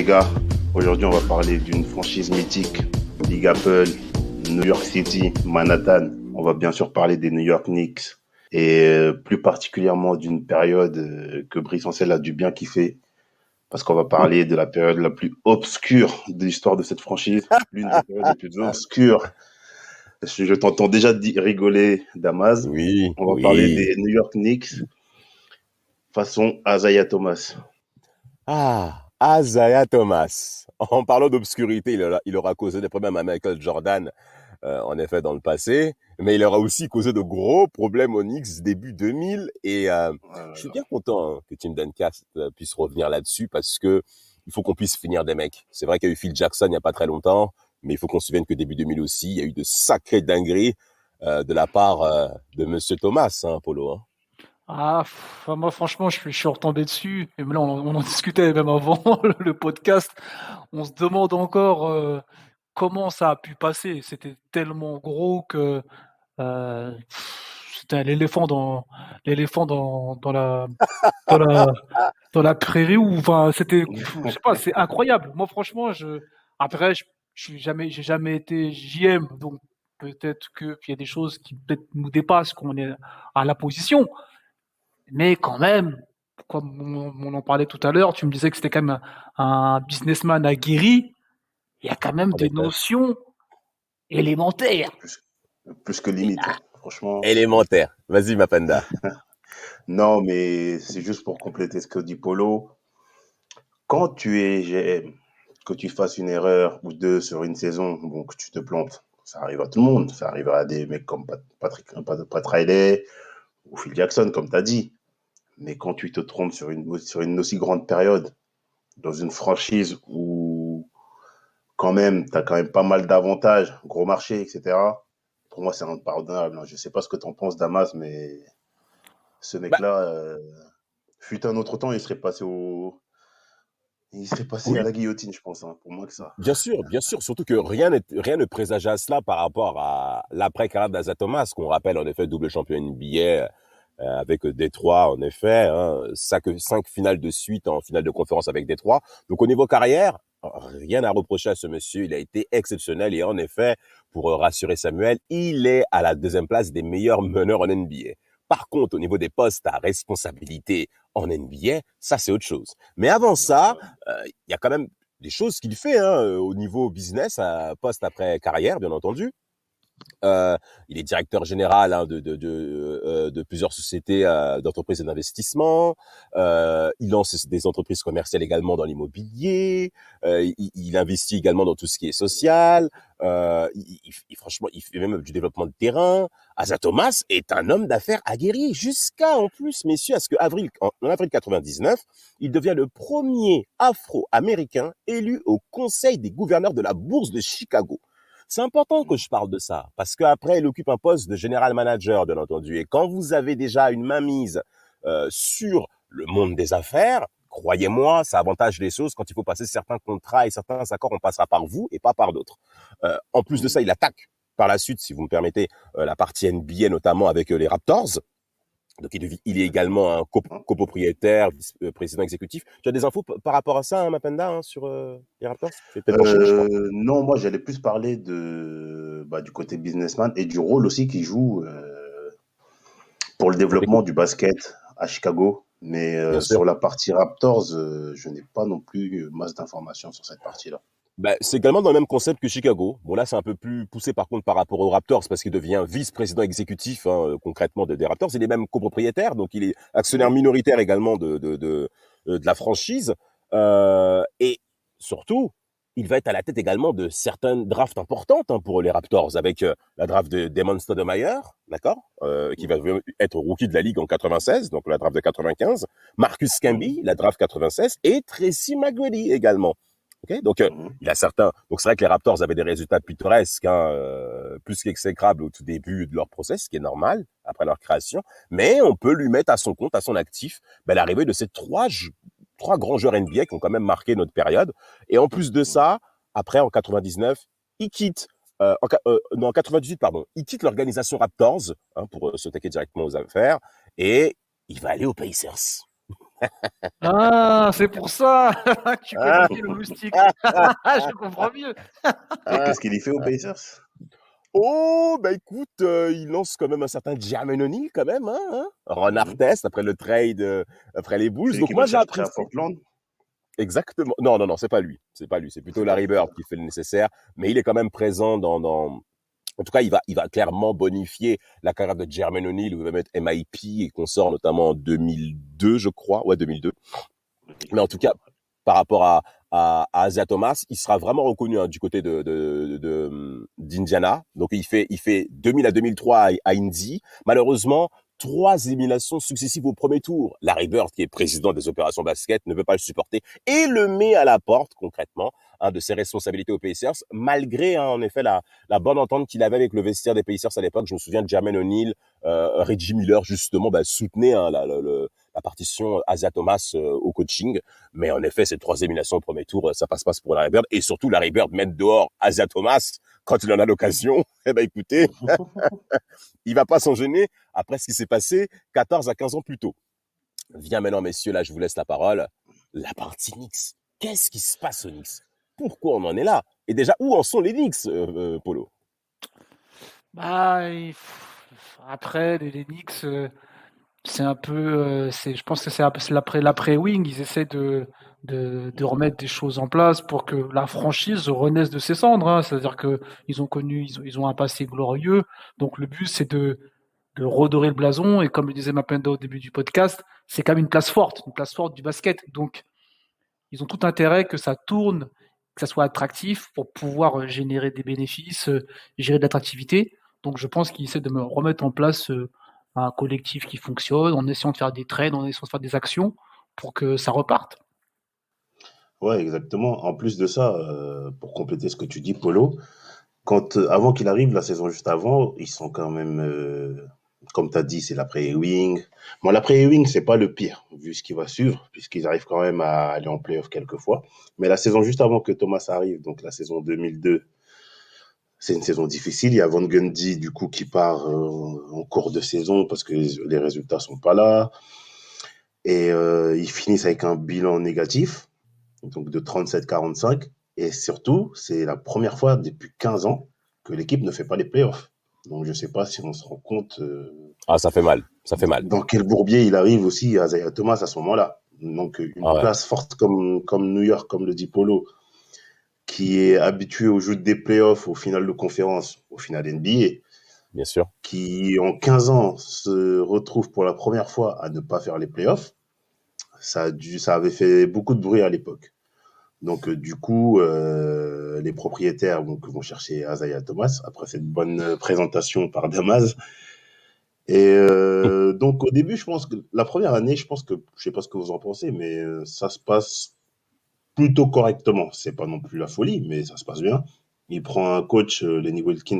gars, aujourd'hui on va parler d'une franchise mythique, Big Apple, New York City, Manhattan. On va bien sûr parler des New York Knicks et plus particulièrement d'une période que Brice Ancel a dû bien kiffer parce qu'on va parler de la période la plus obscure de l'histoire de cette franchise, l'une des périodes les plus obscures. Je t'entends déjà rigoler, Damas. Oui, On va parler oui. des New York Knicks façon Isaiah Thomas. Ah, Isaiah Thomas. En parlant d'obscurité, il aura causé des problèmes à Michael Jordan, en effet, dans le passé. Mais il aura aussi causé de gros problèmes aux Knicks début 2000. Et je suis bien content que Tim Duncan puisse revenir là-dessus parce que il faut qu'on puisse finir des mecs. C'est vrai qu'il y a eu Phil Jackson il n'y a pas très longtemps, mais il faut qu'on se souvienne que début 2000 aussi, il y a eu de sacrées dingueries de la part de Monsieur Thomas, hein, Polo. Hein. Moi franchement, je suis retombé dessus. Et là, on en discutait même avant le podcast. On se demande encore comment ça a pu passer. C'était tellement gros que c'était l'éléphant dans la dans la prairie ou enfin c'était je sais pas, c'est incroyable. Moi franchement, après j'ai jamais été JM donc peut-être que il y a des choses qui peut-être nous dépassent qu'on est à la position. Mais quand même, comme on en parlait tout à l'heure, tu me disais que c'était quand même un businessman aguerri. Il y a quand même En des effet. notions élémentaires. Plus, plus que limite, hein. Franchement. Élémentaire. Vas-y, ma panda. Non, mais c'est juste pour compléter ce que dit Polo. Quand tu es GM, que tu fasses une erreur ou deux sur une saison, bon, que tu te plantes, ça arrive à tout le monde. Ça arrive à des mecs comme Pat Riley ou Phil Jackson, comme tu as dit. Mais quand tu te trompes sur une aussi grande période, dans une franchise où quand même, tu as quand même pas mal d'avantages, gros marché, etc., pour moi, c'est impardonnable. Je sais pas ce que tu en penses, Damas, mais ce Bah, mec-là, fut un autre temps, il serait passé à oui, la guillotine, je pense, hein, pour moi que ça. bien sûr. Surtout que rien ne présageait à cela par rapport à l'après-carrière d'Asa Thomas, qu'on rappelle en effet double champion NBA avec Détroit, en effet, hein, cinq finales de suite en finale de conférence avec Détroit. Donc au niveau carrière, rien à reprocher à ce monsieur. Il a été exceptionnel et en effet, pour rassurer Samuel, il est à la deuxième place des meilleurs meneurs en NBA. Par contre, au niveau des postes à responsabilité en NBA, ça c'est autre chose. Mais avant ça, il y a quand même des choses qu'il fait au niveau business, poste après carrière, bien entendu. Il est directeur général de plusieurs sociétés d'entreprises et d'investissement. Il lance des entreprises commerciales également dans l'immobilier. Il investit également dans tout ce qui est social. Franchement, il fait même du développement de terrain. Asa Thomas est un homme d'affaires aguerri jusqu'à, en plus, messieurs, à ce en avril 99, il devient le premier Afro-Américain élu au Conseil des gouverneurs de la Bourse de Chicago. C'est important que je parle de ça, parce qu'après, il occupe un poste de général manager, bien entendu. Et quand vous avez déjà une mainmise sur le monde des affaires, croyez-moi, ça avantage les choses. Quand il faut passer certains contrats et certains accords, on passera par vous et pas par d'autres. En plus de ça, il attaque par la suite, si vous me permettez, la partie NBA, notamment avec les Raptors. Donc, il est également un copropriétaire, président exécutif. Tu as des infos par rapport à ça, hein, Mapenda, hein, sur les Raptors? Tu es peut-être enchaîné, je crois. Non, moi j'allais plus parler du côté businessman et du rôle aussi qu'il joue pour le On développement t'écoute, du basket à Chicago. Mais bien sûr. sur la partie Raptors, je n'ai pas non plus masse d'informations sur cette partie-là. Ben, c'est également dans le même concept que Chicago. Bon, là, c'est un peu plus poussé par contre par rapport aux Raptors parce qu'il devient vice-président exécutif concrètement des Raptors. Il est même copropriétaire, donc il est actionnaire minoritaire également de la franchise. Et surtout, il va être à la tête également de certaines drafts importantes pour les Raptors, avec la draft de Damon Stoudemire, d'accord, qui va être rookie de la ligue en 96, donc la draft de 95, Marcus Camby, la draft 96, et Tracy McGrady également. Okay, donc il a certains. Donc c'est vrai que les Raptors avaient des résultats pittoresques, plus qu'exécrables au tout début de leur process, ce qui est normal après leur création. Mais on peut lui mettre à son compte, à son actif, l'arrivée de ces trois grands joueurs NBA qui ont quand même marqué notre période. Et en plus de ça, après en 99, il quitte. Non, en 98, pardon, il quitte l'organisation Raptors pour s'attaquer directement aux affaires et il va aller aux Pacers. Ah, c'est pour ça que tu connais Hein? bien le moustique. Je comprends mieux. Et Hein? qu'est-ce qu'il y fait aux Pacers? Oh, bah écoute, il lance quand même un certain Jermaine O'Neal quand même, hein? Ron Mhm. Artest après le trade, après les Bulls. Celui Donc qui va moi le j'ai chercher à apprécié. Portland? Exactement. Non, non, non, c'est pas lui. C'est pas lui. C'est plutôt Larry Bird qui fait le nécessaire. Mais il est quand même présent en tout cas, il va clairement bonifier la carrière de Jermaine O'Neal, où il va mettre MIP et consort, notamment en 2002, je crois. Ouais, 2002. Mais en tout cas, Exactement. par rapport à Isaiah Thomas, il sera vraiment reconnu du côté d'Indiana. Donc il fait 2000 à 2003 à Indy. Malheureusement, 3 éliminations successives au premier tour. Larry Bird, qui est président des opérations basket, ne peut pas le supporter et le met à la porte concrètement de ses responsabilités aux Pacers, malgré en effet la bonne entente qu'il avait avec le vestiaire des Pacers à l'époque. Je me souviens de Jermaine O'Neal, Reggie Miller justement soutenait la partition Isaiah Thomas au coaching. Mais en effet, cette 3 éliminations au premier tour, ça passe pas pour Larry Bird. Et surtout, Larry Bird mettre dehors Isaiah Thomas quand il en a l'occasion. Eh ben, écoutez, il va pas s'en gêner après ce qui s'est passé 14 à 15 ans plus tôt. Viens maintenant, messieurs, là, je vous laisse la parole. La partie Knicks. Qu'est-ce qui se passe aux Knicks? Pourquoi on en est là? Et déjà, où en sont les Knicks, Polo? Bah, après, les Knicks, c'est un peu, je pense que c'est l'après Wing. Ils essaient de remettre des choses en place pour que la franchise renaisse de ses cendres, hein. C'est-à-dire que ils ont un passé glorieux. Donc le but, c'est de redorer le blason. Et comme le disait Mapendo au début du podcast, c'est quand même une place forte du basket. Donc ils ont tout intérêt que ça tourne, que ça soit attractif pour pouvoir générer des bénéfices, gérer de l'attractivité. Donc je pense qu'ils essaient de me remettre en place un collectif qui fonctionne, en essayant de faire des trades, en essayant de faire des actions pour que ça reparte. Ouais, exactement. En plus de ça, pour compléter ce que tu dis, Polo, avant qu'il arrive, la saison juste avant, ils sont quand même, comme tu as dit, c'est l'après Ewing. Bon, l'après Ewing, c'est pas le pire, vu ce qui va suivre, puisqu'ils arrivent quand même à aller en playoff quelques fois. Mais la saison juste avant que Thomas arrive, donc la saison 2002, c'est une saison difficile. Il y a Van Gundy, du coup, qui part en cours de saison parce que les résultats sont pas là. Et ils finissent avec un bilan négatif, donc de 37-45. Et surtout, c'est la première fois depuis 15 ans que l'équipe ne fait pas les playoffs. Donc je ne sais pas si on se rend compte Ah, ça fait mal. Ça fait mal. dans quel bourbier il arrive aussi à Isaiah Thomas à ce moment-là. Donc une Ah ouais, place forte comme New York, comme le dit Polo, qui est habitué au jeu des playoffs, au final de conférence, au final NBA, bien sûr. qui en 15 ans se retrouve pour la première fois à ne pas faire les playoffs, ça avait fait beaucoup de bruit à l'époque. Donc, du coup, les propriétaires vont chercher Isaiah Thomas après cette bonne présentation par Damas. Et donc, au début, je pense que la première année, je pense que, je sais pas ce que vous en pensez, mais ça se passe plutôt correctement. C'est pas non plus la folie, mais ça se passe bien. Il prend un coach, Lenny Wilkins,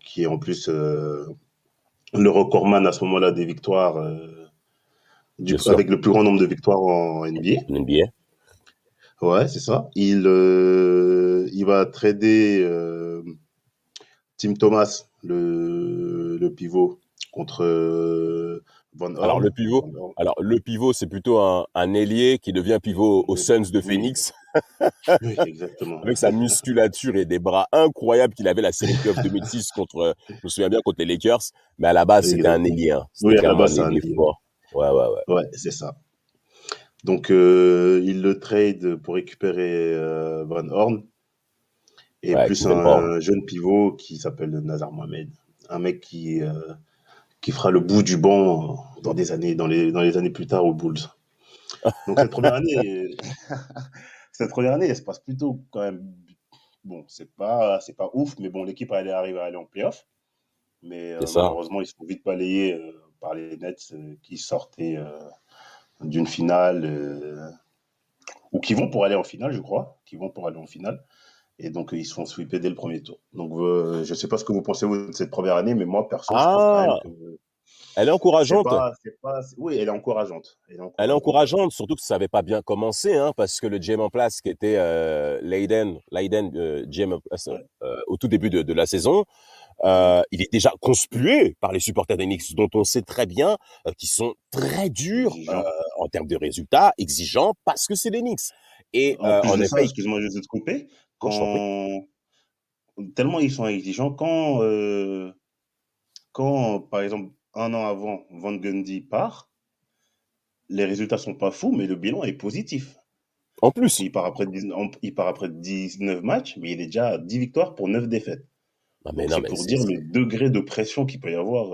qui est en plus le recordman à ce moment-là des victoires, Bien sûr. avec le plus grand nombre de victoires en NBA. NBA. Ouais, c'est ça. Il va trader Tim Thomas, le pivot, contre Van Alors Horn. le pivot, c'est plutôt un ailier qui devient pivot aux Suns de Oui, Phoenix oui, exactement. avec sa musculature et des bras incroyables qu'il avait la série de playoffs 2006 contre, je me souviens bien, contre les Lakers. Mais à la base, c'était un Exactement. ailier, hein. C'était Oui, à la clairement un base, c'est un ailier allié. fort. Ouais, ouais, ouais. Ouais, c'est ça. Donc, il le trade pour récupérer Van Horn et Ouais, plus Kevin Horn. un jeune pivot qui s'appelle Nazar Mohamed. Un mec qui fera le bout du banc dans des années, dans les années plus tard aux Bulls. Donc, cette première année, elle se passe plutôt quand même. Bon, c'est pas ouf, mais bon, l'équipe elle arrive à aller en playoff. Mais C'est ça. malheureusement, ils sont vite balayés par les Nets qui sortaient d'une finale ou qui vont pour aller en finale, je crois, qui vont pour aller en finale. Et donc, ils se font sweeper dès le premier tour. Donc, je ne sais pas ce que vous pensez vous, de cette première année, mais moi, perso, je trouve quand même Ah, que elle est encourageante. oui, elle est encourageante. Elle est Elle est encourageante. encourageante, surtout que ça n'avait pas bien commencé, hein, parce que le GM en place, qui était Leiden GM Ouais. au tout début de la saison, Mhm. il est déjà conspué par les supporters des Knicks, dont on sait très bien qu'ils sont très durs Exigeant. termes de résultats, exigeants, parce que c'est les Knicks. Et En plus en de ça, effet, excuse-moi juste de te couper, je t'en prie. quand tellement ils sont exigeants, quand par exemple un an avant Van Gundy part, les résultats sont pas fous, mais le bilan est positif. En Parce plus, qu'il part après 10 il part après 19 matchs, mais il est déjà à 10 victoires pour 9 défaites. Donc non, c'est mais pour dire le degré de pression qu'il peut y avoir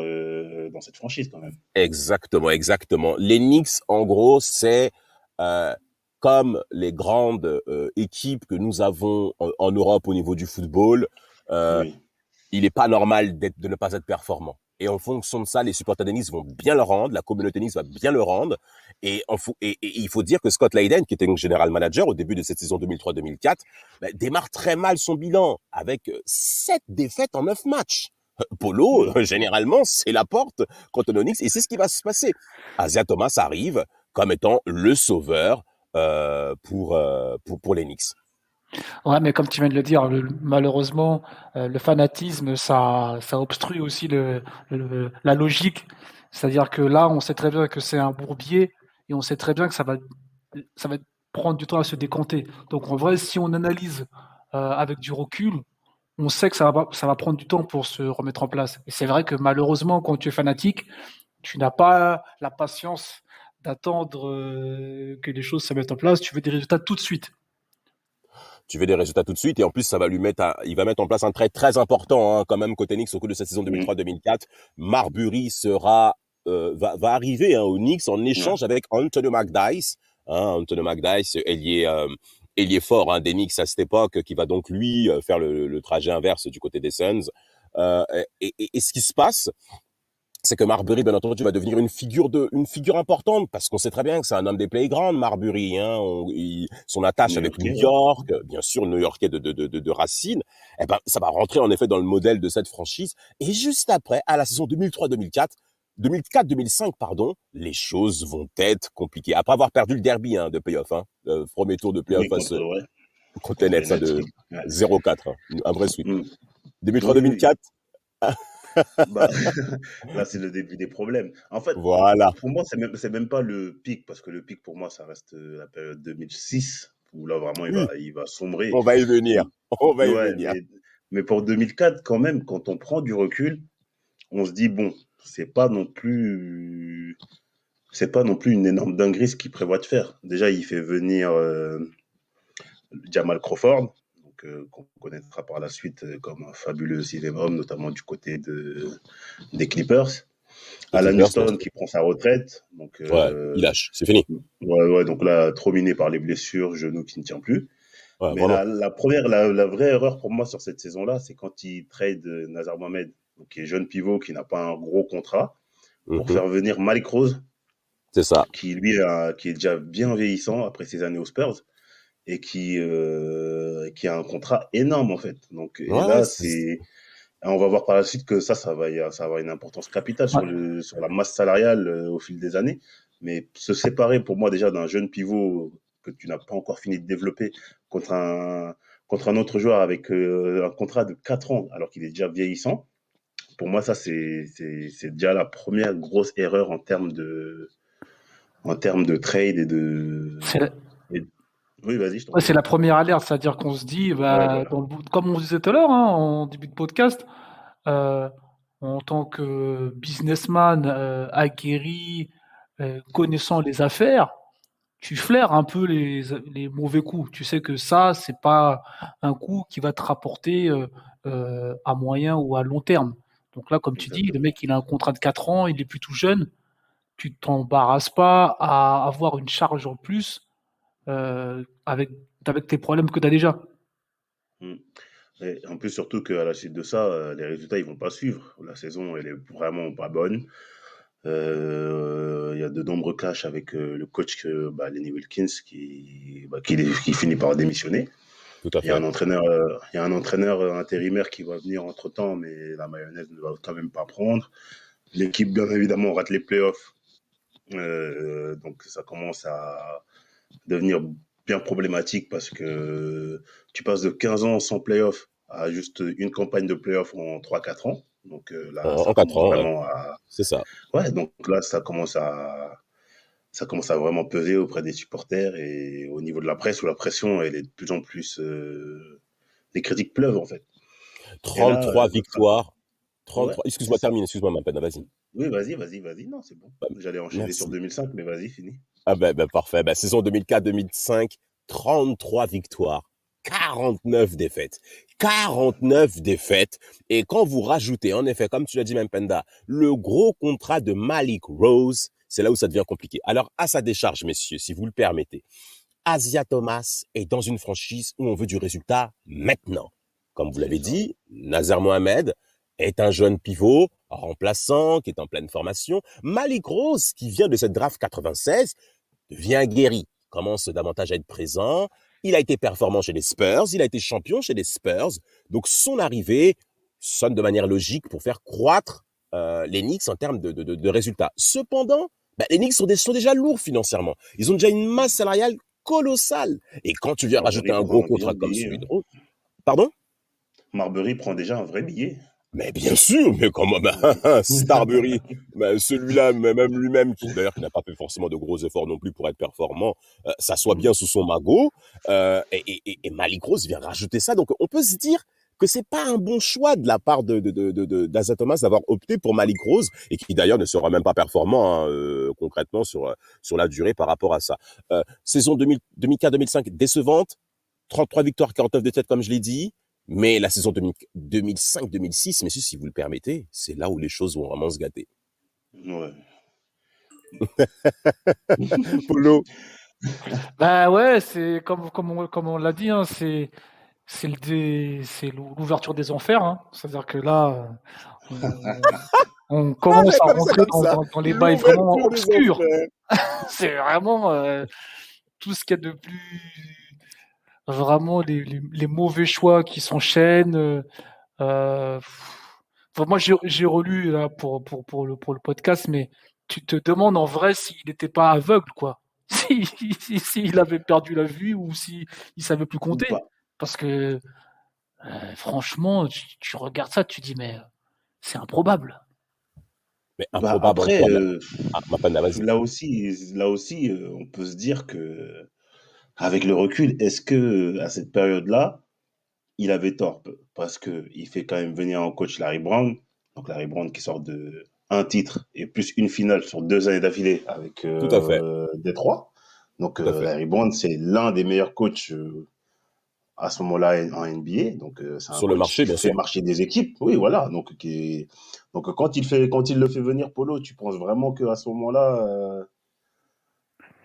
dans cette franchise quand même. exactement, exactement. Les Knicks, en gros, c'est euh, comme les grandes équipes que nous avons en Europe au niveau du football. Euh, Oui. il n'est pas normal de ne pas être performant. Et en fonction de ça, les supporters de Nice vont bien le rendre, la communauté Nice va bien le rendre. Et il faut dire que Scott Layden, qui était donc général manager au début de cette saison 2003-2004, démarre très mal son bilan avec 7 défaites en 9 matchs. Polo, Mm. généralement, c'est la porte contre nos Knicks et c'est ce qui va se passer. Asia Thomas arrive comme étant le sauveur pour les Knicks. Ouais, mais comme tu viens de le dire, malheureusement, le fanatisme, ça obstrue aussi la logique. C'est-à-dire que là, on sait très bien que c'est un bourbier et on sait très bien que ça va prendre du temps à se décanter. Donc en vrai, si on analyse avec du recul, on sait que ça va prendre du temps pour se remettre en place. Et c'est vrai que malheureusement, quand tu es fanatique, tu n'as pas la patience d'attendre que les choses se mettent en place. Tu veux des résultats tout de suite. Tu veux des résultats tout de suite et en plus ça va il va mettre en place un trait très important quand même côté Knicks au cours de cette saison Mm. 2003-2004. Marbury va arriver aux Knicks en Ouais. échange avec Antonio McDyess. Antonio McDyess, ailier fort des Knicks à cette époque, qui va donc lui faire le trajet inverse du côté des Suns. Et ce qui se passe, c'est que Marbury, bien entendu, va devenir une figure importante, parce qu'on sait très bien que c'est un homme des playgrounds, Marbury, son attache avec New New-Yorkais, ouais. York, bien sûr, New-Yorkais de racine, eh ben, ça va rentrer, en effet, dans le modèle de cette franchise. Et juste après, à la saison 2003-2004, 2004-2005, pardon, les choses vont être compliquées. Après avoir perdu le derby, de playoff, premier tour de playoff Oui, contre, ouais, contre les contre les Nets, Nets, de oui. Ouais. 0-4, un vrai sweep. Mm. Oui, oui. 2003-2004, Bah, là, c'est le début des problèmes. En fait, voilà. pour moi, c'est même pas le pic, parce que le pic, pour moi, ça reste la période 2006, où là, vraiment, il Oui, va, il va sombrer. on va y venir. Mais, On va y ouais, venir. mais pour 2004, quand même, quand on prend du recul, on se dit, bon, c'est pas non plus une énorme dinguerie ce qu'il prévoit de faire. Déjà, il fait venir Jamal Crawford, donc, qu'on connaîtra par la suite comme un fabuleux sixième homme, notamment du côté des Clippers. Les Alan Clippers, bien Houston sûr. qui prend sa retraite. Donc, Ouais, il lâche. C'est fini. ouais, ouais, donc là, trop miné par les blessures, genou qui ne tient plus. Ouais, Mais vraiment. la vraie erreur pour moi sur cette saison-là, c'est quand il trade Nazar Mohamed, donc qui est jeune pivot, qui n'a pas un gros contrat, pour Mhm. faire venir Malik Rose, C'est ça. qui lui qui est déjà bien vieillissant après ses années aux Spurs et qui a un contrat énorme en fait. Donc, et Ouais, là, on va voir par la suite que ça va avoir une importance capitale Ouais. sur la masse salariale au fil des années. Mais se séparer pour moi déjà d'un jeune pivot que tu n'as pas encore fini de développer contre un autre joueur avec un contrat de 4 ans alors qu'il est déjà vieillissant, pour moi ça c'est déjà la première grosse erreur en termes de trade C'est la, et- Oui, vas-y, je t'en ouais, prie. c'est la première alerte, c'est-à-dire qu'on se dit, Ouais, bah, voilà. comme on disait tout à l'heure, en début de podcast, euh, en tant que businessman aguerri, connaissant les affaires, tu flaires un peu les mauvais coups. Tu sais que ça, c'est pas un coup qui va te rapporter à moyen ou à long terme. Donc là, comme tu dis, le Exactement. mec, il a un contrat de 4 ans, il est plus tout jeune. Tu t'embarrasses pas à avoir une charge en plus avec tes problèmes que tu as déjà. Mm. Et en plus, surtout qu'à la suite de ça, les résultats, ils vont pas suivre. La saison, elle est vraiment pas bonne. Il y a de nombreux clashs avec le coach, Lenny Wilkins, qui finit par démissionner. Tout à fait. Il y a un entraîneur intérimaire qui va venir entre-temps, mais la mayonnaise ne va quand même pas prendre. L'équipe, bien évidemment, rate les playoffs. Donc, ça commence à devenir bien problématique parce que tu passes de 15 ans sans playoff à juste une campagne de playoff en 3-4 ans. Donc là, ça En 4 commence ans, ouais. vraiment à. C'est ça. Ouais, donc là, ça commence ça commence à vraiment peser auprès des supporters et au niveau de la presse où la pression, elle est de plus en plus, les critiques pleuvent, en fait. Et là, 33 victoires, ouais, 33. c'est Excuse-moi, ça. termine, excuse-moi, ma peine, vas-y. Oui, vas-y. Non, c'est bon. Bah, J'allais enchaîner sur merci. 2005, mais vas-y, fini. Ah ben parfait. Ben, saison 2004-2005, 33 victoires, 49 défaites. 49 défaites. Et quand vous rajoutez, en effet, comme tu l'as dit, Mpenda, le gros contrat de Malik Rose, c'est là où ça devient compliqué. Alors, à sa décharge, messieurs, si vous le permettez, Asia Thomas est dans une franchise où on veut du résultat maintenant. Comme vous C'est l'avez ça. dit, Nazar Mohamed est un jeune pivot remplaçant qui est en pleine formation. Malik Rose, qui vient de cette draft 96, devient guéri, commence davantage à être présent. Il a été performant chez les Spurs, il a été champion chez les Spurs. Donc son arrivée sonne de manière logique pour faire croître les Knicks en termes de résultats. Cependant, les Knicks sont déjà lourds financièrement. Ils ont déjà une masse salariale colossale. Et quand tu viens rajouter Marbury un gros prend déjà contrat le comme billet, celui hein. de Rose, pardon? Marbury prend déjà un vrai billet. Mais bien sûr, mais comment Starbury, celui-là, même lui-même, qui d'ailleurs qui n'a pas fait forcément de gros efforts non plus pour être performant, ça soit bien sous son magot, et Malik Rose vient rajouter ça. Donc on peut se dire que c'est pas un bon choix de la part d'Asa Thomas d'avoir opté pour Malik Rose, et qui d'ailleurs ne sera même pas performant hein, concrètement sur la durée par rapport à ça. Saison 2004-2005 décevante, 33 victoires, 49 défaites comme je l'ai dit. Mais la saison 2005-2006, messieurs, si vous le permettez, c'est là où les choses vont vraiment se gâter. Ouais. Polo. Bah ouais, c'est comme on l'a dit, hein, c'est l'ouverture des enfers. Hein. C'est-à-dire que là, on Ah, commence j'avais à pas vu ça rentrer comme ça. dans les bails vraiment L'ouverture des obscurs. enfers. C'est vraiment tout ce qu'il y a de plus, vraiment les mauvais choix qui s'enchaînent. Euh, enfin, moi, j'ai relu là pour le podcast, mais tu te demandes en vrai s'il n'était pas aveugle, quoi. S'il avait perdu la vue ou si il savait plus Ou compter. pas. Parce que franchement, tu regardes ça, tu dis mais c'est improbable. Mais Bah improbable en après, quoi? Ah, ma peine, vas-y. là aussi, on peut se dire que, avec le recul, est-ce que à cette période-là, il avait tort? Parce que il fait quand même venir en coach Larry Brown, donc Larry Brown qui sort de un titre et plus une finale sur 2 années d'affilée avec Tout à fait, Détroit. Donc tout à fait. Larry Brown, c'est l'un des meilleurs coachs à ce moment-là en NBA. Donc c'est un Sur le coach marché, qui bien fait sûr. marcher des équipes. Oui, voilà. Donc quand il le fait venir Polo, tu penses vraiment qu'à ce moment-là,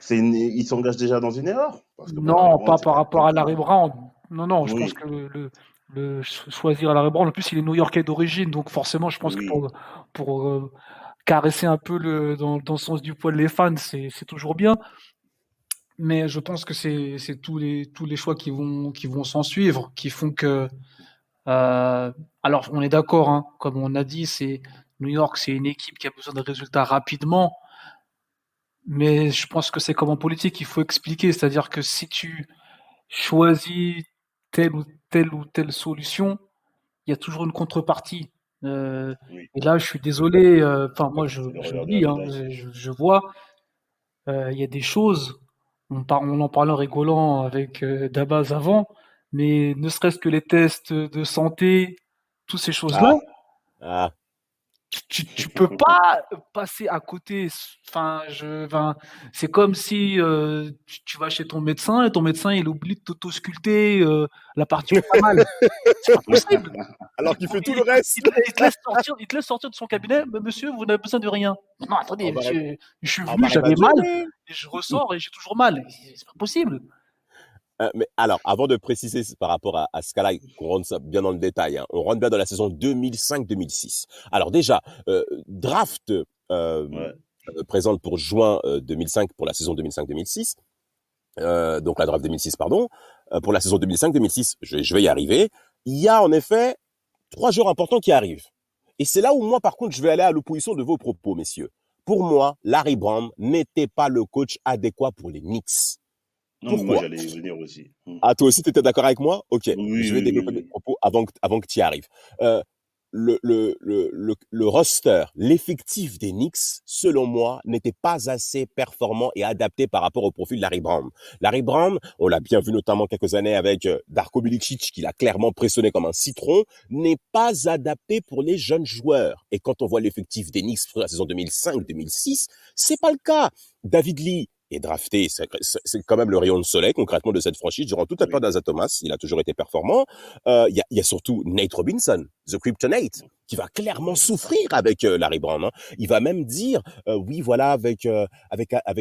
il s'engage déjà dans une erreur? Parce que bon, Larry Non, Brown, pas c'est par quelqu'un rapport à Larry qui, Brown. Non, non, je pense oui, que choisir Larry Brown, en plus il est New-Yorkais d'origine, donc forcément je pense que oui, pour caresser un peu dans le sens du poil les fans, c'est toujours bien. Mais je pense que c'est tous les choix qui vont s'en suivre, qui font que alors on est d'accord, hein, comme on a dit, c'est New York, c'est une équipe qui a besoin de résultats rapidement, mais je pense que c'est comme en politique, il faut expliquer, c'est-à-dire que si tu choisis telle ou telle solution, il y a toujours une contrepartie. oui. Et là, je suis désolé, enfin moi C'est le je le revers de la dis, hein, médaille. je vois, il y a des choses, on en parlait en rigolant avec Dabaz avant, mais ne serait-ce que les tests de santé, toutes ces choses-là, Ah, ah. tu peux pas passer à côté. Enfin, c'est comme si tu vas chez ton médecin et ton médecin il oublie de t'autosculpter la partie où t'as mal. C'est pas possible. Alors qu'il fait tout le reste. Il te laisse sortir de son cabinet. Mais monsieur, vous n'avez besoin de rien. Non, attendez, On m'arrête, monsieur, je suis on venu, m'arrête à j'avais Dieu, mal mais. et je ressors et j'ai toujours mal. C'est pas possible. Mais alors, avant de préciser par rapport à ce cas-là, qu'on rentre ça bien dans le détail, hein, on rentre bien dans la saison 2005-2006. Alors déjà, draft Ouais. présente pour juin 2005 pour la saison 2005-2006, donc la draft 2006, pardon. Pour la saison 2005-2006, je vais y arriver. Il y a en effet 3 joueurs importants qui arrivent. Et c'est là où moi, par contre, je vais aller à l'opposition de vos propos, messieurs. Pour moi, Larry Brown n'était pas le coach adéquat pour les Knicks. Non, mais moi, Pourquoi? j'allais y venir aussi. Ah, toi aussi, tu étais d'accord avec moi? Ok, Oui, je vais oui, oui, développer mes oui. propos avant que tu y arrives. le roster, l'effectif des Knicks, selon moi, n'était pas assez performant et adapté par rapport au profil de Larry Brown. Larry Brown, on l'a bien vu notamment quelques années avec Darko Milicic, qui l'a clairement pressionné comme un citron, n'est pas adapté pour les jeunes joueurs. Et quand on voit l'effectif des Knicks pour la saison 2005-2006, c'est pas le cas. David Lee est drafté, c'est quand même le rayon de soleil concrètement de cette franchise durant toute la période d'Isaiah Thomas. Il a toujours été performant. Il y a surtout Nate Robinson, The Kryptonite, qui va clairement souffrir avec Larry Brown. Hein. Il va même dire, oui, voilà, avec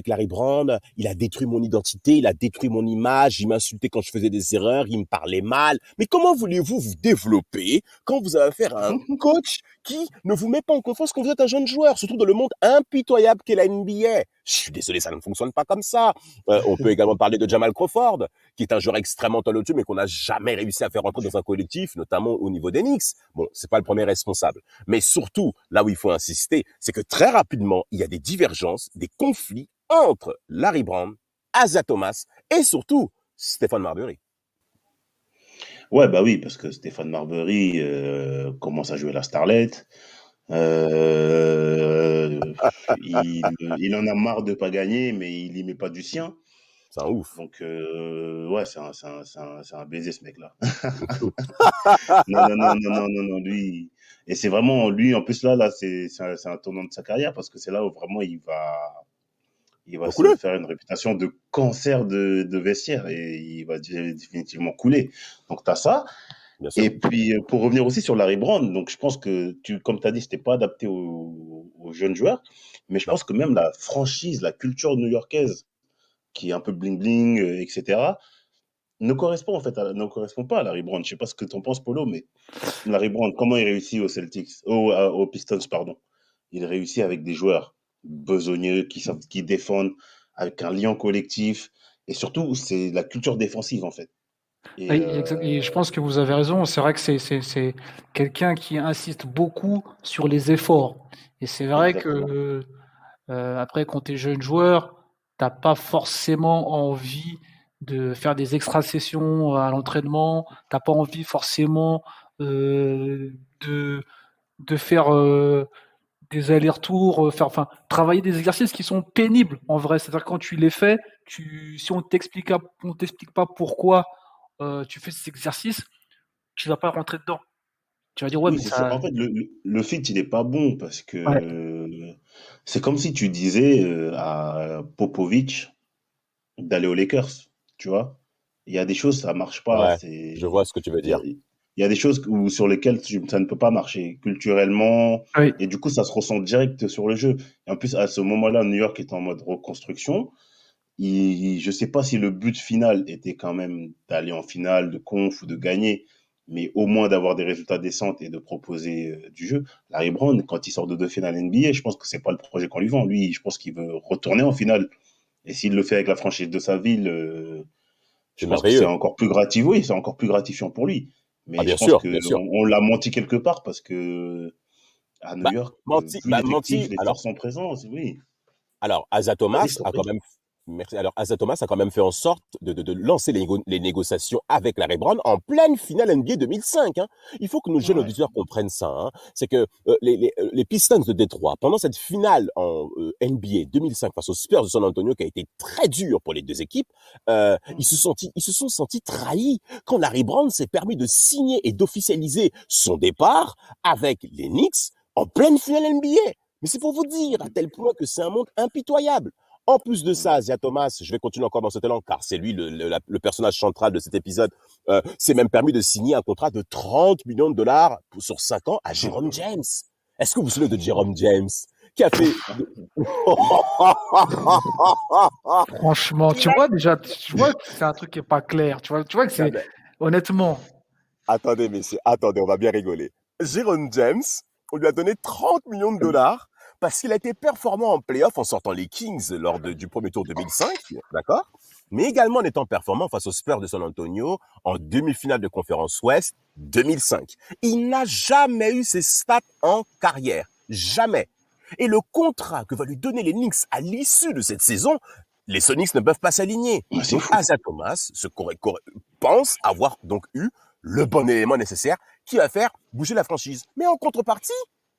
Larry Brown, il a détruit mon identité, il a détruit mon image, il m'insultait quand je faisais des erreurs, il me parlait mal. Mais comment voulez-vous vous développer quand vous avez affaire à un coach qui ne vous met pas en confiance quand vous êtes un jeune joueur, surtout dans le monde impitoyable qu'est la NBA? Je suis désolé, ça ne fonctionne pas comme ça. On peut également parler de Jamal Crawford, qui est un joueur extrêmement talentueux, mais qu'on n'a jamais réussi à faire rentrer dans un collectif, notamment au niveau des Knicks. Bon, c'est pas le premier responsable. Mais surtout, là où il faut insister, c'est que très rapidement, il y a des divergences, des conflits entre Larry Brown, Isaiah Thomas et surtout Stephen Marbury. Ouais, bah oui, parce que Stéphane Marbury commence à jouer la starlette. Il en a marre de pas gagner, mais il y met pas du sien. C'est un ouf. Donc, ouais, c'est un baiser, ce mec-là. Non, lui. Et c'est vraiment, lui, en plus, là, c'est un tournant de sa carrière parce que c'est là où vraiment il va se faire une réputation de cancer de vestiaire et il va définitivement couler. Donc, tu as ça. Et puis, pour revenir aussi sur Larry Brown, donc je pense que, comme tu as dit, c'était pas adapté aux jeunes joueurs, mais je pense que même la franchise, la culture new-yorkaise, qui est un peu bling-bling, etc., ne correspond pas à Larry Brown. Je sais pas ce que tu en penses, Polo, mais Larry Brown, comment il réussit aux Celtics, aux Pistons, pardon. Il réussit avec des joueurs besogneux qui défendent, avec un lien collectif, et surtout, c'est la culture défensive, en fait. Et je pense que vous avez raison. C'est vrai que c'est quelqu'un qui insiste beaucoup sur les efforts. Et c'est vrai Exactement. que après, quand tu es jeune joueur, t'as pas forcément envie de faire des extra sessions à l'entraînement. T'as pas envie forcément euh, de de faire des allers-retours, enfin travailler des exercices qui sont pénibles en vrai. C'est-à-dire que quand tu les fais, si on t'explique pas pourquoi tu fais ces exercices, tu vas pas rentrer dedans. Tu vas dire ouais Oui, mais c'est ça. ça, En fait, le fit, il est pas bon parce ouais, que c'est comme si tu disais à Popovic d'aller aux Lakers, tu vois. Il y a des choses, ça marche pas. Ouais, je vois ce que tu veux dire. Il y a des choses sur lesquelles ça ne peut pas marcher culturellement. oui, Et du coup, ça se ressent direct sur le jeu. Et en plus, à ce moment-là, New York est en mode reconstruction. Je sais pas si le but final était quand même d'aller en finale, de conf ou de gagner, mais au moins d'avoir des résultats décents et de proposer du jeu. Larry Brown, quand il sort de 2 finales NBA, je pense que c'est pas le projet qu'on lui vend. Lui, je pense qu'il veut retourner en finale. Et s'il le fait avec la franchise de sa ville, je C'est pense que c'est merveilleux. encore plus gratifiant. Oui, c'est encore plus gratifiant pour lui. Ah, Mais je bien pense sûr, que bien sûr. on l'a menti quelque part parce que à New York, vu l'effectif, Menti. les Alors, forces en présence, oui. Asa Vas-y, je Thomas t'en a quand prie. même, merci. Alors, Asa Thomas a quand même fait en sorte de lancer les négociations avec Larry Brown en pleine finale NBA 2005. Hein. Il faut que nos jeunes Ouais. auditeurs comprennent ça. Hein. C'est que les Pistons de Détroit, pendant cette finale en NBA 2005 face aux Spurs de San Antonio, qui a été très dur pour les deux équipes, ils se sont sentis trahis quand Larry Brown s'est permis de signer et d'officialiser son départ avec les Knicks en pleine finale NBA. Mais c'est pour vous dire à tel point que c'est un monde impitoyable. En plus de ça, Zia Thomas, je vais continuer encore dans cet élan, car c'est lui le personnage central de cet épisode, s'est même permis de signer un contrat de 30 millions de dollars sur 5 ans à Jérôme James. Est-ce que vous vous souvenez de Jérôme James qui a fait... franchement, tu vois déjà, tu vois que c'est un truc qui est pas clair. Tu vois que Non, c'est mais honnêtement, attendez, messieurs, attendez, on va bien rigoler. Jérôme James, on lui a donné 30 millions de dollars parce qu'il a été performant en playoff en sortant les Kings du premier tour 2005, d'accord? Mais également en étant performant face aux Spurs de San Antonio en demi-finale de conférence Ouest 2005. Il n'a jamais eu ces stats en carrière. Jamais. Et le contrat que va lui donner les Knicks à l'issue de cette saison, les Sonics ne peuvent pas s'aligner. C'est Donc, fou. Asa Thomas pense avoir donc eu le bon élément nécessaire qui va faire bouger la franchise. Mais en contrepartie,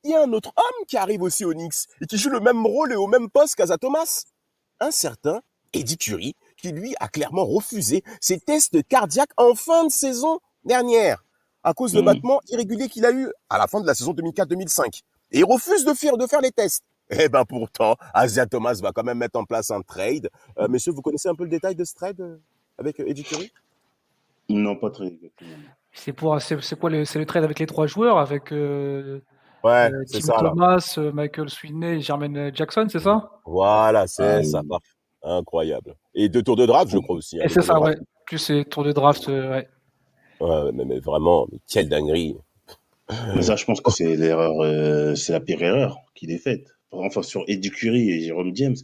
il y a un autre homme qui arrive aussi au Knicks et qui joue le même rôle et au même poste qu'Asa Thomas. Un certain Eddie Curry, qui lui a clairement refusé ses tests cardiaques en fin de saison dernière à cause de battements irréguliers qu'il a eu à la fin de la saison 2004-2005. Et il refuse de faire les tests. Eh ben pourtant, Isaiah Thomas va quand même mettre en place un trade. Messieurs, vous connaissez un peu le détail de ce trade avec Eddie Curry? Non, pas très exactement. C'est quoi c'est le trade avec les 3 joueurs, avec C'est Tim ça là. Thomas, Michael Sweeney et Jermaine Jackson, c'est ça? Voilà, c'est ça. Parfait. Incroyable. Et 2 tours de draft, je crois aussi. Et c'est ça, ouais. Plus les tours de draft, ouais. Ouais, mais vraiment, quelle dinguerie. Mais ça, je pense que c'est l'erreur, c'est la pire erreur qu'il ait faite. Enfin, sur Eddie Curry et Jérôme James.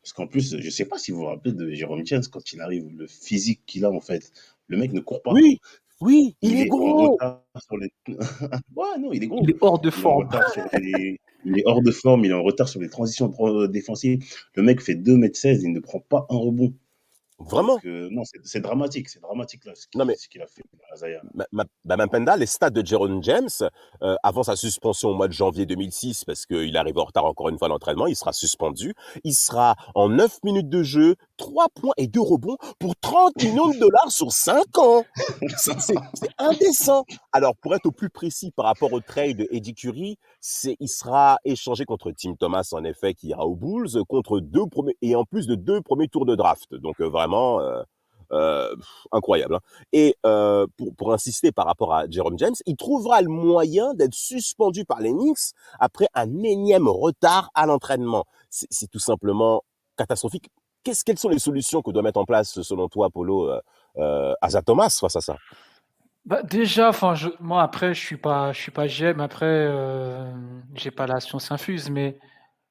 Parce qu'en plus, je sais pas si vous vous rappelez de Jérôme James quand il arrive, le physique qu'il a en fait. Le mec ne court pas. Oui, il est en gros. retard sur les. Ouais, non, il est gros. Il est hors de Il est en forme. retard sur il est hors de forme, il est en retard sur les transitions défensives. Le mec fait 2,16 m, il ne prend pas un rebond. Vraiment? Donc, non, c'est dramatique là, Non, mais ce qu'il a fait à Zaya. Mapenda, les stats de Jérôme James, avant sa suspension au mois de janvier 2006, parce qu'il arrive en retard encore une fois à l'entraînement, il sera suspendu. Il sera en 9 minutes de jeu, 3 points et 2 rebonds pour 30 millions de dollars sur 5 ans. C'est indécent. Alors, pour être au plus précis par rapport au trade de Eddie Curry, il sera échangé contre Tim Thomas, en effet, qui ira aux Bulls, contre 2 premiers, et en plus de 2 premiers tours de draft. Donc, vraiment, incroyable. Hein. Et pour insister par rapport à Jérôme James, il trouvera le moyen d'être suspendu par les Knicks après un énième retard à l'entraînement. C'est tout simplement catastrophique. Quelles sont les solutions que doit mettre en place, selon toi, Polo, Asa Thomas face à ça? Bah, déjà, moi après, je suis pas GM. Après, j'ai pas la science infuse, mais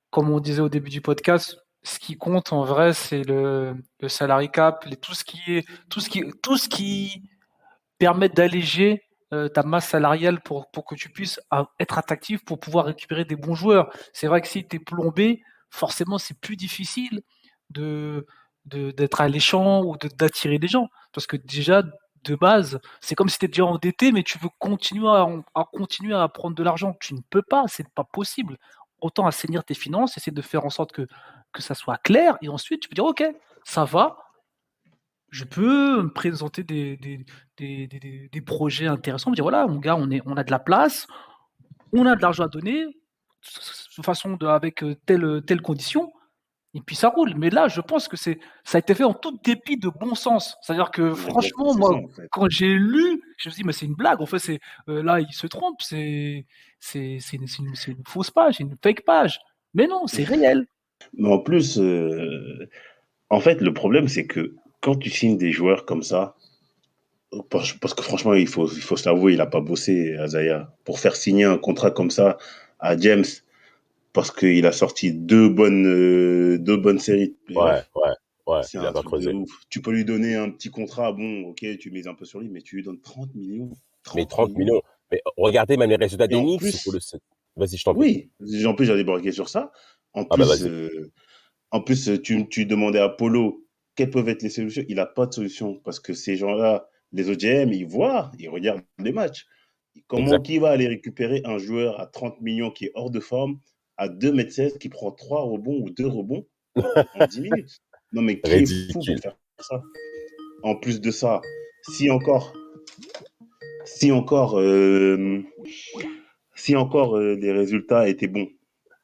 comme on disait au début du podcast, ce qui compte en vrai, c'est le salary cap, tout ce qui permet d'alléger ta masse salariale pour que tu puisses être attractif pour pouvoir récupérer des bons joueurs. C'est vrai que si tu es plombé, forcément, c'est plus difficile de d'être alléchant ou d'attirer des gens. Parce que déjà, de base, c'est comme si tu es déjà endetté, mais tu veux continuer à prendre de l'argent. Tu ne peux pas, c'est pas possible. Autant assainir tes finances, essayer de faire en sorte que ça soit clair, et ensuite tu peux dire, ok, ça va, je peux me présenter des projets intéressants, me dire voilà, mon gars, on a de la place, on a de l'argent à donner, de façon avec telle condition, et puis ça roule. Mais là, je pense que ça a été fait en tout dépit de bon sens. C'est-à-dire que Exact, franchement, c'est ça moi, en fait. quand j'ai lu, je me suis dit, mais c'est une blague. En fait, là, il se trompe, c'est une fausse page, une fake page. Mais non, c'est réel. Mais en plus, en fait, le problème, c'est que quand tu signes des joueurs comme ça, parce que franchement, il faut se l'avouer, il n'a pas bossé, Azaya, pour faire signer un contrat comme ça à James, parce qu'il a sorti deux bonnes séries de Ouais, playoffs. C'est il a un pas truc de creusé. ouf. Tu peux lui donner un petit contrat, bon, ok, tu mises un peu sur lui, mais tu lui donnes 30 millions. Mais 30 30 millions. millions. Mais regardez même les résultats Et des en Knicks. plus, Vas-y, je t'en prie. oui, en plus, j'allais braquer sur ça. En Ah bah plus, vas-y. tu demandais à Polo quelles peuvent être les solutions. Il n'a pas de solution parce que ces gens-là, les OGM, ils voient, ils regardent les matchs. Comment Exact. qui va aller récupérer un joueur à 30 millions qui est hors de forme, à 2,16 m, qui prend 3 rebonds ou 2 rebonds en 10 minutes? Non, mais qui est fou pour Ridicule. faire ça? En plus de ça, si encore, si encore, euh, si encore les résultats étaient bons,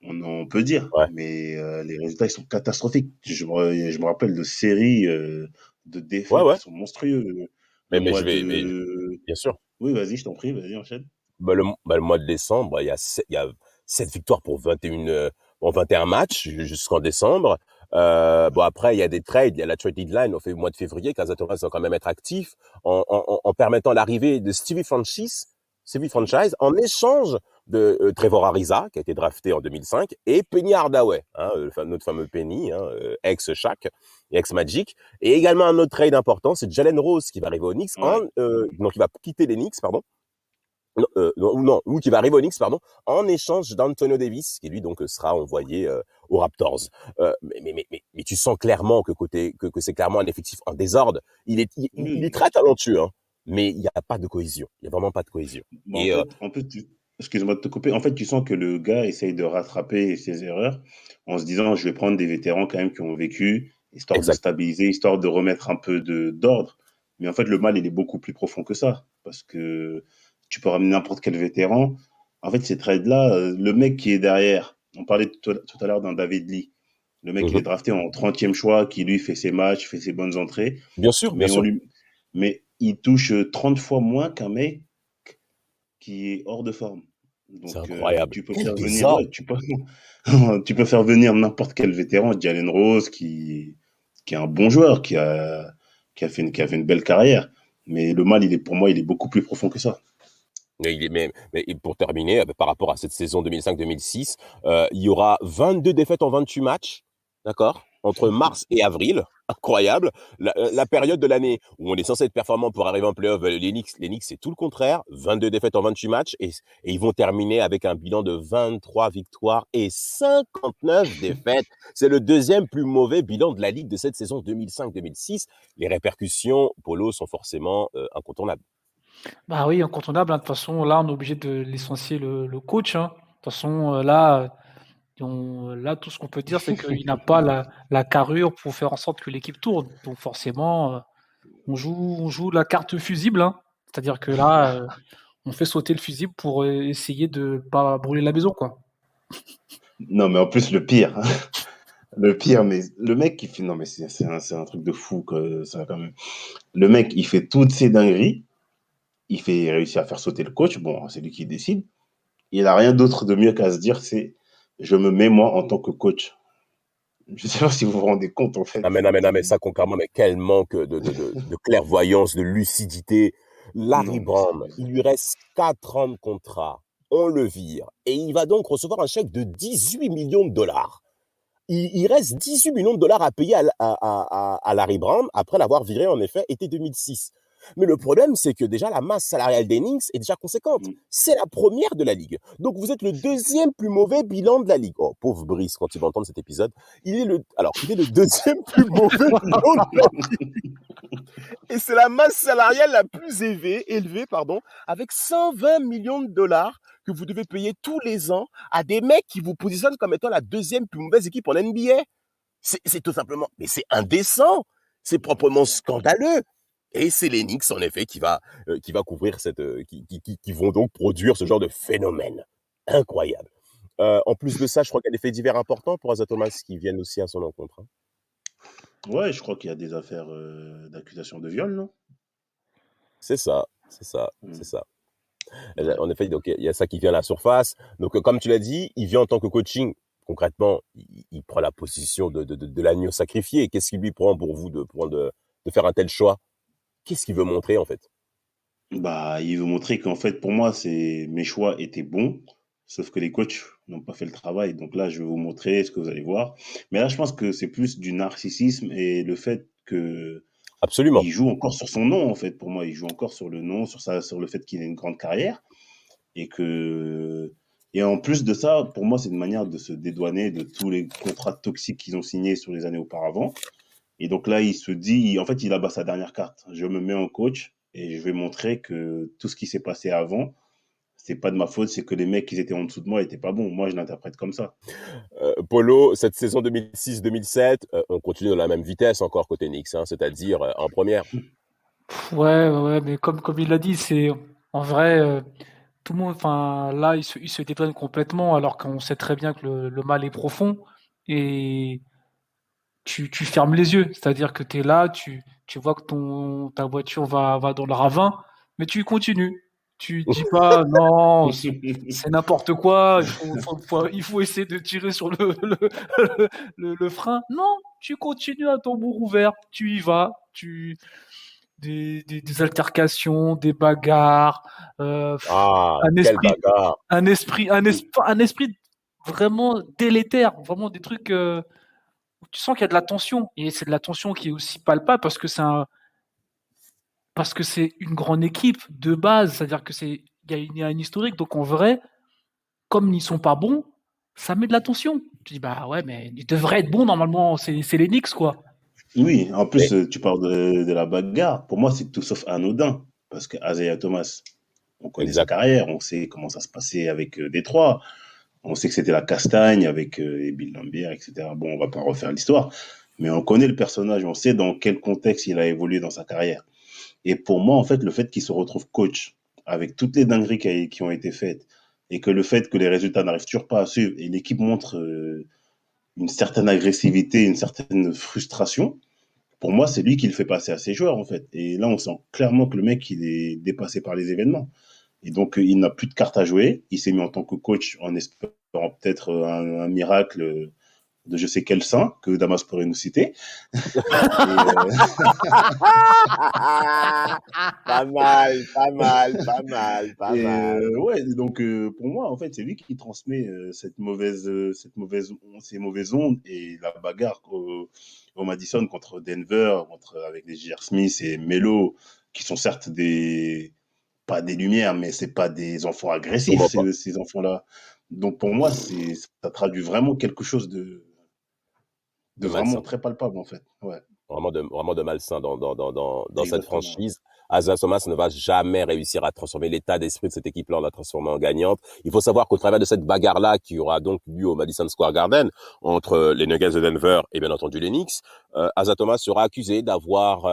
on peut dire, Ouais. mais les résultats ils sont catastrophiques. Je me rappelle de séries de défaites Ouais. qui sont monstrueuses. Le Mais mois mais de. bien sûr. Oui, vas-y, je t'en prie, vas-y, enchaîne. Le mois de décembre, il y a 7 victoires pour 21 matchs jusqu'en décembre. Bon, après, il y a des trades, il y a la trade deadline au mois de février, qu'Asa Thomas va quand même être actif en permettant l'arrivée de Stevie Franchise en échange de Trevor Ariza, qui a été drafté en 2005, et Penny Hardaway, hein, notre fameux Penny, hein, ex-Shaq et ex-Magic. Et également un autre trade important, c'est Jalen Rose qui va arriver aux Knicks, Ouais. donc il va quitter les Knicks, pardon. Ou qui va arriver aux Knicks, pardon, en échange d'Antonio Davis, qui lui donc sera envoyé aux Raptors. Mais tu sens clairement que c'est clairement un effectif en désordre. Il est très talentueux, hein. mais il n'y a pas de cohésion. Il n'y a vraiment pas de cohésion. Bah, Et en fait, excuse-moi de te couper. En fait, tu sens que le gars essaye de rattraper ses erreurs en se disant, je vais prendre des vétérans quand même qui ont vécu, histoire de exact. stabiliser, histoire de remettre un peu d'ordre. Mais en fait, le mal, il est beaucoup plus profond que ça. Parce que tu peux ramener n'importe quel vétéran. En fait, ces trades-là, le mec qui est derrière, on parlait tout à l'heure d'un David Lee. Le mec, il est Mhm. drafté en 30e choix, qui lui fait ses matchs, fait ses bonnes entrées. Bien sûr, bien Mais, sûr. mais il touche 30 fois moins qu'un mec qui est hors de forme. C'est Donc, incroyable. tu peux Quel faire venir, ouais, désordre. tu peux faire venir n'importe quel vétéran, Jalen Rose, qui est un bon joueur, qui a fait une belle carrière. Mais le mal, pour moi, il est beaucoup plus profond que ça. Mais pour terminer, par rapport à cette saison 2005-2006, il y aura 22 défaites en 28 matchs, d'accord, entre mars et avril. Incroyable. La période de l'année où on est censé être performant pour arriver en playoff, les Knicks, c'est tout le contraire. 22 défaites en 28 matchs et ils vont terminer avec un bilan de 23 victoires et 59 défaites. C'est le deuxième plus mauvais bilan de la Ligue de cette saison 2005-2006. Les répercussions, Polo, sont forcément incontournables. Bah oui, incontournable, hein. De toute façon, là, on est obligé de licencier le coach, hein. De toute façon, là, là, tout ce qu'on peut dire, c'est qu'il n'a pas la carrure pour faire en sorte que l'équipe tourne. Donc forcément, on joue la carte fusible, hein. C'est-à-dire que là, on fait sauter le fusible pour essayer de pas brûler la maison, quoi. Non, mais en plus, le pire, hein, le pire, mais le mec qui fait, non, mais c'est un truc de fou, que ça, quand même. Le mec, il fait toutes ces dingueries, il réussit à faire sauter le coach, bon, c'est lui qui décide. Il a rien d'autre de mieux qu'à se dire, c'est, je me mets moi en tant que coach. Je sais pas si vous vous rendez compte, en fait. Non, mais ça, concrètement, mais quel manque de clairvoyance, de lucidité. Larry Non, mais c'est. Brown, il lui reste 4 ans de contrat. On le vire. Et il va donc recevoir un chèque de 18 millions de dollars. Il reste 18 millions de dollars à payer à Larry Brown après l'avoir viré, en effet, été 2006. Mais le problème, c'est que déjà la masse salariale des Knicks est déjà conséquente. C'est la première de la ligue. Donc vous êtes le deuxième plus mauvais bilan de la ligue. Oh, pauvre Brice, quand il va entendre cet épisode, il est le deuxième plus mauvais bilan de la ligue. Et c'est la masse salariale la plus élevée, avec 120 millions de dollars que vous devez payer tous les ans à des mecs qui vous positionnent comme étant la deuxième plus mauvaise équipe en NBA. C'est tout simplement, mais c'est indécent. C'est proprement scandaleux. Et c'est les Knicks, en effet, qui va couvrir qui vont donc produire ce genre de phénomène. Incroyable. En plus de ça, je crois qu'il y a des faits divers importants pour Asa Thomas qui viennent aussi à son encontre, hein. Ouais, je crois qu'il y a des affaires d'accusation de viol, non? C'est ça, c'est ça, c'est Mm. ça. Ouais. En effet, donc il y a ça qui vient à la surface. Donc, comme tu l'as dit, il vient en tant que coaching. Concrètement, il prend la position de l'agneau sacrifié. Qu'est-ce qui lui prend pour vous de faire un tel choix? Qu'est-ce qu'il veut montrer, en fait? Bah, il veut montrer qu'en fait, pour moi, mes choix étaient bons, sauf que les coachs n'ont pas fait le travail. Donc là, je vais vous montrer ce que vous allez voir. Mais là, je pense que c'est plus du narcissisme et le fait que Absolument. il joue encore sur son nom, en fait. Pour moi, il joue encore sur le nom, sur le fait qu'il ait une grande carrière et et en plus de ça, pour moi, c'est une manière de se dédouaner de tous les contrats toxiques qu'ils ont signés sur les années auparavant. Et donc là, il se dit, en fait, il abat sa dernière carte. Je me mets en coach et je vais montrer que tout ce qui s'est passé avant, c'est pas de ma faute, c'est que les mecs qui étaient en dessous de moi étaient pas bons. Moi, je l'interprète comme ça. Polo, cette saison 2006-2007, on continue dans la même vitesse encore côté Knicks, hein, c'est-à-dire en première. Ouais, mais comme il l'a dit, c'est en vrai, tout le monde, enfin, là, il se dédouane complètement, alors qu'on sait très bien que le mal est profond et tu fermes les yeux. C'est-à-dire que tu es là, tu vois que ta voiture va dans le ravin, mais tu continues. Tu dis pas non, c'est n'importe quoi, il faut essayer de tirer sur le frein. Non, tu continues à tambour ouvert, tu y vas, des altercations, des bagarres, Ah, un quelle esprit, bagarre! un esprit vraiment délétère, vraiment des trucs. Tu sens qu'il y a de la tension et c'est de la tension qui est aussi palpable parce que c'est une grande équipe de base, c'est-à-dire que il y a une historique, donc en vrai, comme ils sont pas bons, ça met de la tension. Tu dis bah ouais, mais ils devraient être bons normalement, c'est les Knicks quoi. Oui, en Mais plus, tu parles de la bagarre. Pour moi, c'est tout sauf anodin. Parce que Isaiah Thomas, on connaît sa Exact. carrière, on sait comment ça se passait avec Détroit, on sait que c'était la castagne avec Bill Laimbeer, etc. Bon, on va pas refaire l'histoire, mais on connaît le personnage, on sait dans quel contexte il a évolué dans sa carrière. Et pour moi, en fait, le fait qu'il se retrouve coach avec toutes les dingueries qui ont été faites et que le fait que les résultats n'arrivent toujours pas à suivre et l'équipe montre une certaine agressivité, une certaine frustration, pour moi, c'est lui qui le fait passer à ses joueurs, en fait. Et là, on sent clairement que le mec, il est dépassé par les événements. Et donc, il n'a plus de cartes à jouer. Il s'est mis en tant que coach en espérant peut-être un miracle de je sais quel saint que Damas pourrait nous citer. Pas mal, pas mal, pas mal, pas mal. Ouais, donc pour moi, en fait, c'est lui qui transmet ces mauvaises ondes et la bagarre au Madison contre Denver, avec les J.R. Smith et Melo, qui sont certes pas des lumières, mais c'est pas des enfants agressifs, ces enfants-là. Donc pour moi, ça traduit vraiment quelque chose de De vraiment malsain. très palpable, en fait. Ouais, Vraiment de malsain dans cette exactement. franchise. Isaiah Thomas ne va jamais réussir à transformer l'état d'esprit de cette équipe-là, en la transformer en gagnante. Il faut savoir qu'au travers de cette bagarre-là, qui aura donc lieu au Madison Square Garden, entre les Nuggets de Denver et bien entendu les Knicks, Isaiah Thomas sera accusé d'avoir,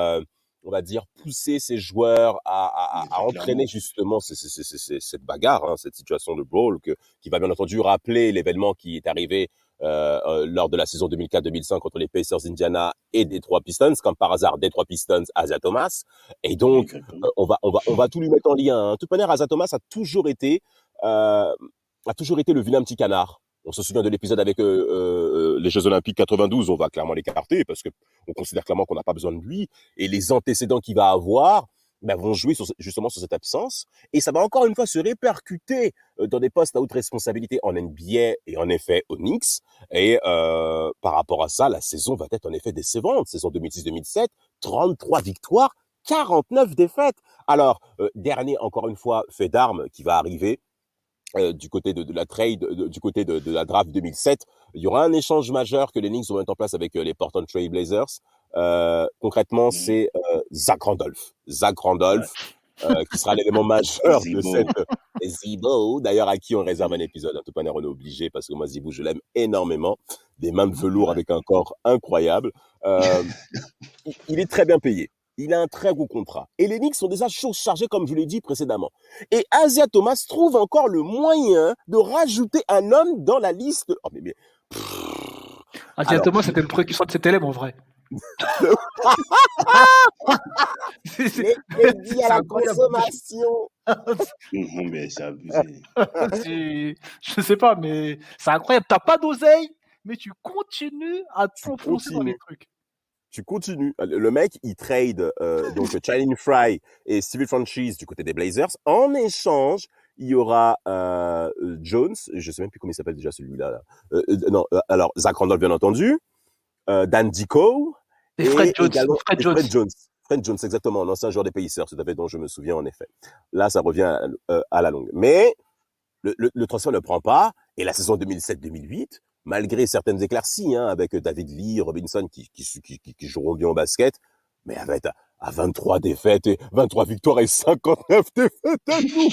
on va dire, poussé ses joueurs Mais à très entraîner clairement. justement cette bagarre, hein, cette situation de brawl, qui va bien entendu rappeler l'événement qui est arrivé lors de la saison 2004-2005 contre les Pacers d'Indiana et Detroit Pistons, comme par hasard Detroit Pistons, Isaiah Thomas. Et donc, Exactement. on va tout lui mettre en lien. Hein. De toute manière, Isaiah Thomas euh, a toujours été le vilain petit canard. On se souvient de l'épisode avec les Jeux Olympiques 92, on va clairement l'écarter parce que on considère clairement qu'on n'a pas besoin de lui. Et les antécédents qu'il va avoir vont jouer justement sur cette absence. Et ça va encore une fois se répercuter dans des postes à haute responsabilité en NBA et en effet aux Knicks. Et par rapport à ça, la saison va être en effet décevante. Saison 2006-2007, 33 victoires, 49 défaites. Alors, dernier, encore une fois, fait d'armes qui va arriver. Du côté de la trade, du côté de la draft 2007, il y aura un échange majeur que les Knicks vont mettre en place avec les Portland Trail Blazers. Concrètement, Mhm. c'est Zach Randolph. Zach Ouais. Randolph, qui sera l'élément majeur de Zibo. cette Zibo, d'ailleurs à qui on réserve un épisode. En tout cas, on est obligé parce que moi, Zibo, je l'aime énormément. Des mains de velours Ouais. avec un corps incroyable. Euh, il est très bien payé. Il a un très gros contrat. Et les Knicks sont déjà chargés, comme je l'ai dit précédemment. Et Isaiah Thomas trouve encore le moyen de rajouter un homme dans la liste. Oh, mais Isaiah alors, Thomas, c'était le précurseur de cet élève en vrai. les crédits à C'est la incroyable. consommation. Mais c'est abusé. Je sais pas, mais c'est incroyable. T'as pas d'oseille, mais tu continues à Tu t'enfoncer dans les continues. trucs. Tu continues. Le mec, il trade donc Channing Frye et Stevie Franchise du côté des Blazers. En échange, il y aura Jones, je sais même plus comment il s'appelle déjà celui-là. Là. Non, alors Zach Randolph bien entendu, Dan Dico Et Fred et Jones. également Fred et Jones. Fred Jones. Fred Jones, exactement, l'ancien joueur des Pacers, tout à fait dont je me souviens en effet. Là, ça revient à la longue. Mais le transfert ne prend pas et la saison 2007-2008, malgré certaines éclaircies, hein, avec David Lee, Robinson qui joueront bien au basket, mais avec à 23 défaites et 23 victoires et 59 défaites à nous.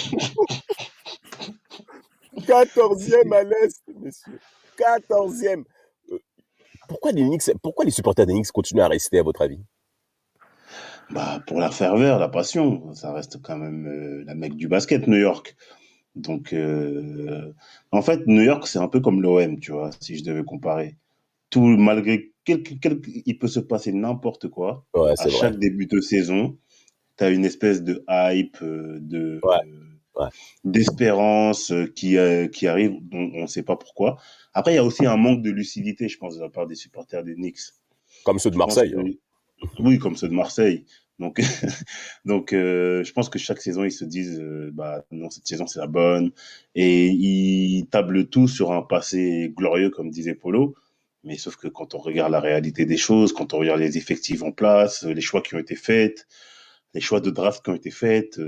14e à l'Est, messieurs. 14e. Pourquoi les supporters des Knicks continuent à rester, à votre avis? Bah, pour la ferveur, la passion, ça reste quand même la mecque du basket, New York. Donc, en fait, New York, c'est un peu comme l'OM, tu vois, si je devais comparer. Tout, malgré il peut se passer n'importe quoi. Ouais, À c'est vrai. chaque début de saison, tu as une espèce de hype, Ouais, ouais. d'espérance qui arrive, dont on ne sait pas pourquoi. Après, il y a aussi un manque de lucidité, je pense, de la part des supporters des Knicks. Comme ceux de Je pense Marseille. que, Hein. oui, comme ceux de Marseille. Donc, je pense que chaque saison, ils se disent, bah non, cette saison, c'est la bonne. Et ils tablent tout sur un passé glorieux, comme disait Polo. Mais sauf que quand on regarde la réalité des choses, quand on regarde les effectifs en place, les choix qui ont été faits, les choix de draft qui ont été faits,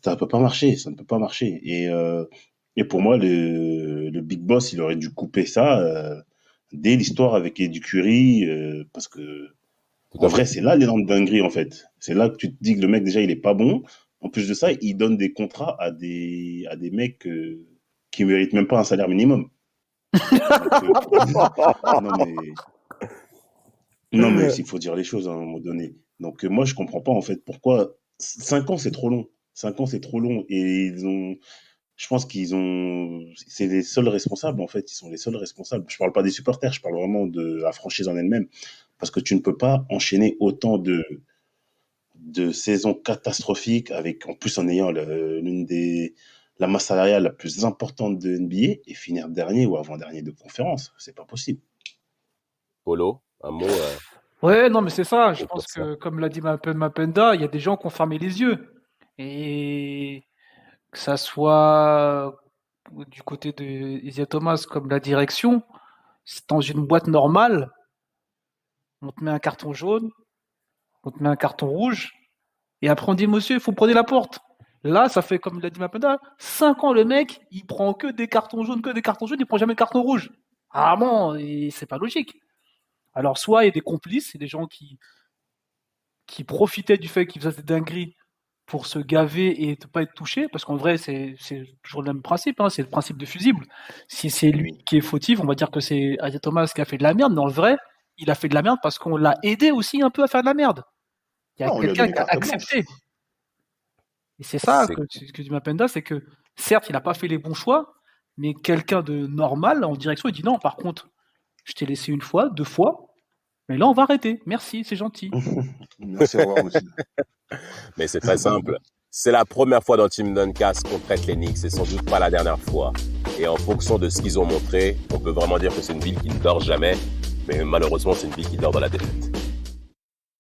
ça ne peut pas marcher. Ça ne peut pas marcher. Et pour moi, le Big Boss, il aurait dû couper ça dès l'histoire avec Eddie Curry, parce que En vrai, c'est là l'énorme dinguerie, en fait. C'est là que tu te dis que le mec, déjà, il est pas bon. En plus de ça, il donne des contrats à des mecs qui méritent même pas un salaire minimum. Non, mais il faut dire les choses à un moment donné. Donc, moi, je comprends pas, en fait, pourquoi 5 ans, c'est trop long. 5 ans, c'est trop long. Et je pense c'est les seuls responsables, en fait. Ils sont les seuls responsables. Je parle pas des supporters, je parle vraiment de la franchise en elle-même. Parce que tu ne peux pas enchaîner autant de saisons catastrophiques avec, en plus, en ayant la masse salariale la plus importante de NBA et finir dernier ou avant-dernier de conférence. C'est pas possible. Polo, un mot. Ouais, non, mais c'est ça. Je pour pense ça. que, comme l'a dit Mapenda, il y a des gens qui ont fermé les yeux. Et que ça soit du côté de Isaiah Thomas comme la direction, c'est dans une boîte normale, on te met un carton jaune, on te met un carton rouge, et après on dit monsieur, il faut prendre la porte. Là, ça fait, comme l'a dit Mapenda, 5 ans le mec, il prend que des cartons jaunes, il prend jamais de carton rouge. Ah bon, et c'est pas logique. Alors soit il y a des complices, c'est des gens qui profitaient du fait qu'ils faisaient des dingueries pour se gaver et ne pas être touché, parce qu'en vrai, c'est toujours le même principe, hein, c'est le principe de fusible. Si c'est lui qui est fautif, on va dire que c'est Isaiah Thomas qui a fait de la merde, mais en vrai, il a fait de la merde parce qu'on l'a aidé aussi un peu à faire de la merde. Il y a quelqu'un qui a accepté. Et c'est ça que dit Mapenda, c'est que certes, il n'a pas fait les bons choix, mais quelqu'un de normal en direction, il dit non, par contre, je t'ai laissé une fois, 2 fois, mais là, on va arrêter. Merci, c'est gentil. Merci, au revoir, monsieur. Mais c'est très simple. C'est la première fois dans Team Duncast qu'on traite les Knicks, c'est sans doute pas la dernière fois. Et en fonction de ce qu'ils ont montré, on peut vraiment dire que c'est une ville qui ne dort jamais, mais malheureusement, c'est une ville qui dort dans la défaite.